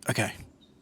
Okay,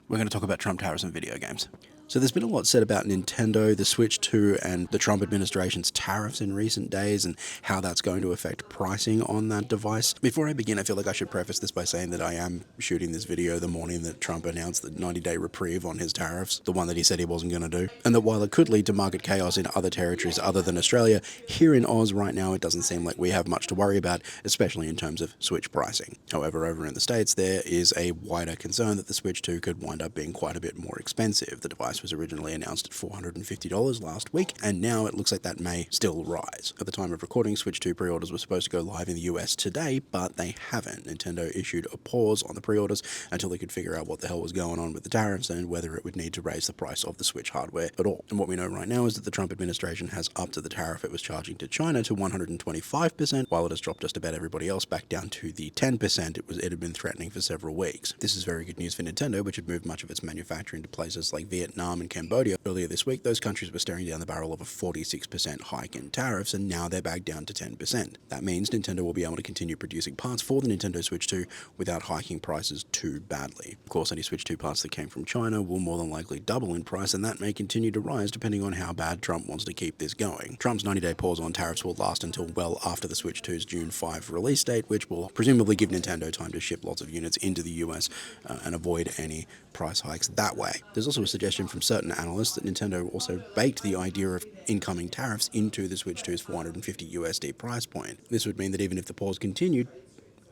we're going to talk about Trump tariffs and video games. So there's been a lot said about Nintendo, the Switch 2, and the Trump administration's tariffs in recent days and how that's going to affect pricing on that device. Before I begin, I feel like I should preface this by saying that I am shooting this video the morning that Trump announced the 90-day reprieve on his tariffs, the one that he said he wasn't going to do, and that while it could lead to market chaos in other territories other than Australia, here in Oz right now it doesn't seem like we have much to worry about, especially in terms of Switch pricing. However, over in the States there is a wider concern that the Switch 2 could wind up being quite a bit more expensive. The device was originally announced at $450 last week, and now it looks like that may still rise. At the time of recording, Switch 2 pre-orders were supposed to go live in the US today, but they haven't. Nintendo issued a pause on the pre-orders until they could figure out what the hell was going on with the tariffs and whether it would need to raise the price of the Switch hardware at all. And what we know right now is that the Trump administration has upped the tariff it was charging to China to 125%, while it has dropped just about everybody else back down to the 10% it had been threatening for several weeks. This is very good news for Nintendo, which had moved much of its manufacturing to places like Vietnam and Cambodia. Earlier this week, those countries were staring down the barrel of a 46% hike in tariffs, and now they're back down to 10%. That means Nintendo will be able to continue producing parts for the Nintendo Switch 2 without hiking prices too badly. Of course, any Switch 2 parts that came from China will more than likely double in price, and that may continue to rise depending on how bad Trump wants to keep this going. Trump's 90-day pause on tariffs will last until well after the Switch 2's June 5 release date, which will presumably give Nintendo time to ship lots of units into the US and avoid any price hikes that way. There's also a suggestion from certain analysts that Nintendo also baked the idea of incoming tariffs into the Switch 2's $450 USD price point. This would mean that even if the pause continued,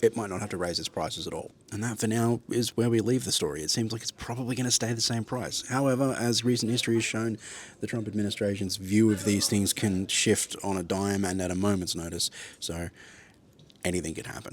it might not have to raise its prices at all. And that, for now, is where we leave the story. It seems like it's probably going to stay the same price. However, as recent history has shown, the Trump administration's view of these things can shift on a dime and at a moment's notice, so anything could happen.